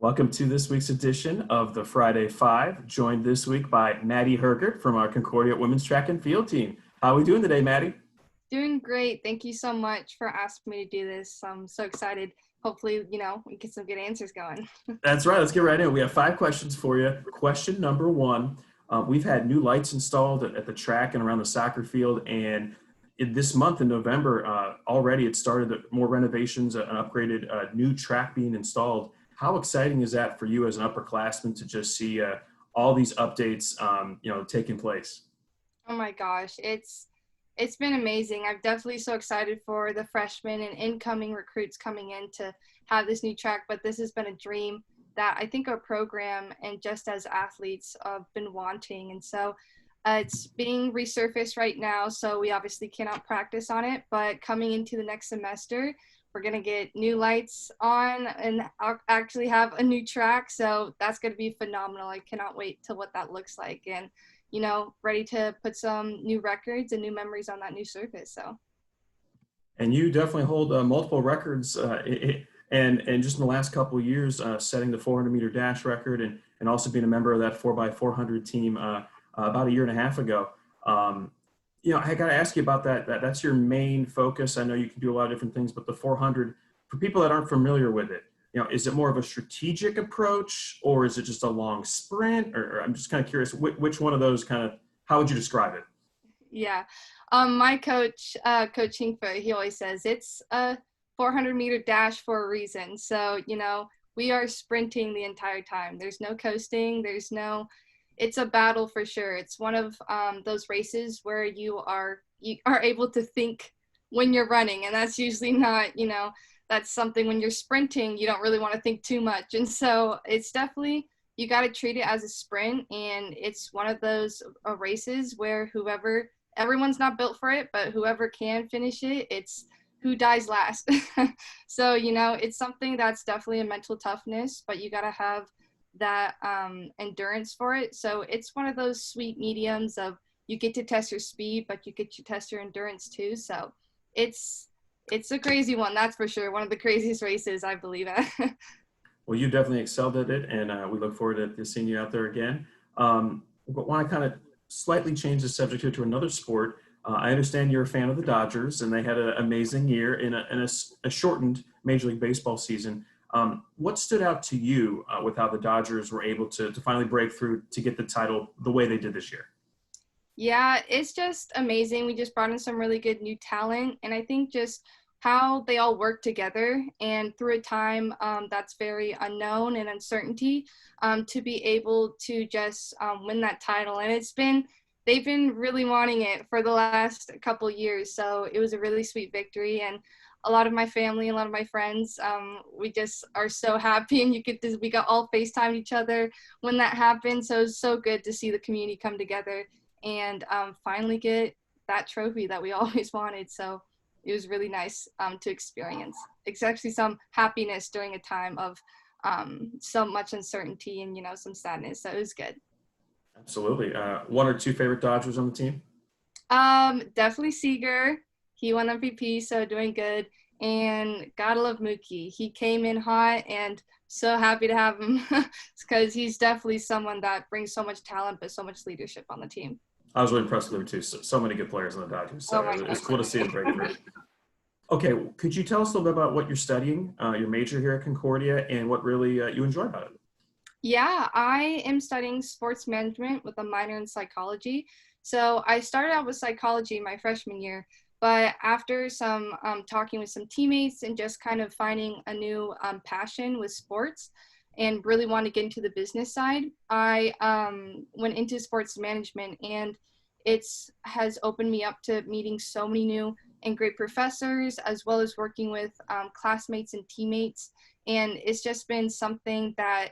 Welcome to this week's edition of the Friday Five, joined this week by Maddie Hergert from our Concordia Women's Track and Field team. How are we doing today, Maddie? Doing great. Thank you so much for asking me to do this. I'm so excited. Hopefully, we get some good answers going. That's right. Let's get right in. We have 5 questions for you. Question number one, we've had new lights installed at the track and around the soccer field, and this month in November, already it started more renovations, an upgraded new track being installed. How exciting is that for you as an upperclassman to just see all these updates, taking place? Oh my gosh, it's been amazing. I'm definitely so excited for the freshmen and incoming recruits coming in to have this new track, but this has been a dream that I think our program and just as athletes have been wanting. And so it's being resurfaced right now, so we obviously cannot practice on it, but coming into the next semester, we're going to get new lights on and actually have a new track. So that's going to be phenomenal. I cannot wait to what that looks like. And ready to put some new records and new memories on that new surface. So. And you definitely hold multiple records, and just in the last couple of years, setting the 400-meter dash record, and also being a member of that 4x400 team about a year and a half ago. I got to ask you about that. That's your main focus. I know you can do a lot of different things, but the 400, for people that aren't familiar with it, is it more of a strategic approach, or is it just a long sprint? Or I'm just kind of curious, which one of those how would you describe it? Yeah. My coach, Coach Hinkfoot, he always says it's a 400-meter dash for a reason. So, we are sprinting the entire time. There's no coasting. It's a battle for sure. It's one of those races where you are able to think when you're running, and that's usually not, that's something when you're sprinting, you don't really want to think too much. And so it's definitely, you got to treat it as a sprint, and it's one of those races where everyone's not built for it, but whoever can finish it, it's who dies last. So, it's something that's definitely a mental toughness, but you got to have that endurance for it. So it's one of those sweet mediums of you get to test your speed, but you get to test your endurance too. So it's a crazy one, that's for sure. One of the craziest races, I believe. Well, you definitely excelled at it, and we look forward to seeing you out there again. But want to kind of slightly change the subject here to another sport. I understand you're a fan of the Dodgers, and they had an amazing year in a shortened Major League Baseball season. What stood out to you with how the Dodgers were able to finally break through to get the title the way they did this year? Yeah, it's just amazing. We just brought in some really good new talent, and I think just how they all work together and through a time that's very unknown and uncertainty, to be able to just win that title. And they've been really wanting it for the last couple years. So it was a really sweet victory. And a lot of my family, a lot of my friends, we just are so happy, and we got all FaceTimed each other when that happened. So it was so good to see the community come together and finally get that trophy that we always wanted. So it was really nice to experience. It's actually some happiness during a time of so much uncertainty and, some sadness. So it was good. Absolutely. One or two favorite Dodgers on the team? Definitely Seager. He won MVP, so doing good. And gotta love Mookie. He came in hot, and so happy to have him because he's definitely someone that brings so much talent but so much leadership on the team. I was really impressed with him too. So many good players on the Dodgers. So Oh my it's gosh. cool to see him break through. Okay, could you tell us a little bit about what you're studying, your major here at Concordia, and what really you enjoy about it? Yeah, I am studying sports management with a minor in psychology. So I started out with psychology my freshman year, but after some talking with some teammates and just kind of finding a new passion with sports and really want to get into the business side, I went into sports management, and it's has opened me up to meeting so many new and great professors, as well as working with classmates and teammates. And it's just been something that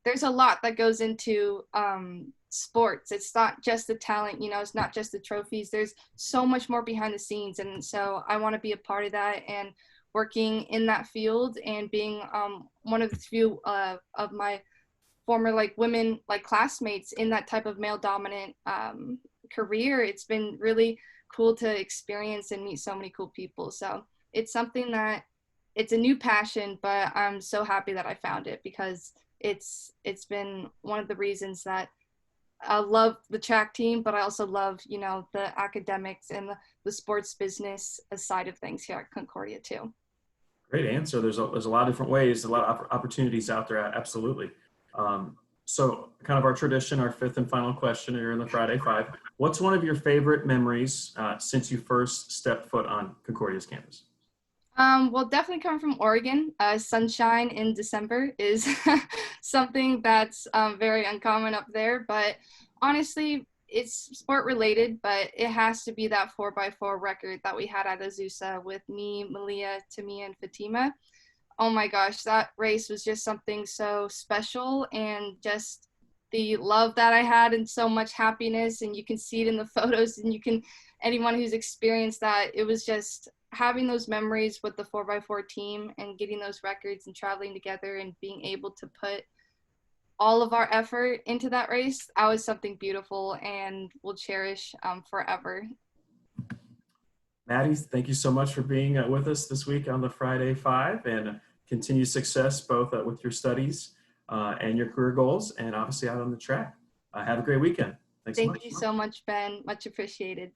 there's a lot that goes into sports. It's not just the talent, it's not just the trophies. There's so much more behind the scenes. And so I want to be a part of that, and working in that field and being one of the few of my former women classmates in that type of male dominant career. It's been really cool to experience and meet so many cool people. So it's something that it's a new passion, but I'm so happy that I found it because it's been one of the reasons that I love the track team, but I also love, you know, the academics and the sports business side of things here at Concordia too. Great answer. There's a lot of different ways, a lot of opportunities out there. Absolutely. So kind of our tradition, our fifth and final question here in the Friday Five. What's one of your favorite memories since you first stepped foot on Concordia's campus? Well, definitely coming from Oregon, sunshine in December is something that's very uncommon up there. But honestly, it's sport related, but it has to be that 4x4 record that we had at Azusa with me, Malia, Tamia, and Fatima. Oh my gosh, that race was just something so special, and just the love that I had and so much happiness, and you can see it in the photos, and you can, anyone who's experienced that, it was just having those memories with the 4x4 team and getting those records and traveling together and being able to put all of our effort into that race. That was something beautiful and will cherish forever. Maddie, thank you so much for being with us this week on the Friday Five, and continue success both with your studies and your career goals, and obviously out on the track. Have a great weekend. Thanks so Thank much. you so much, Ben. Much appreciated.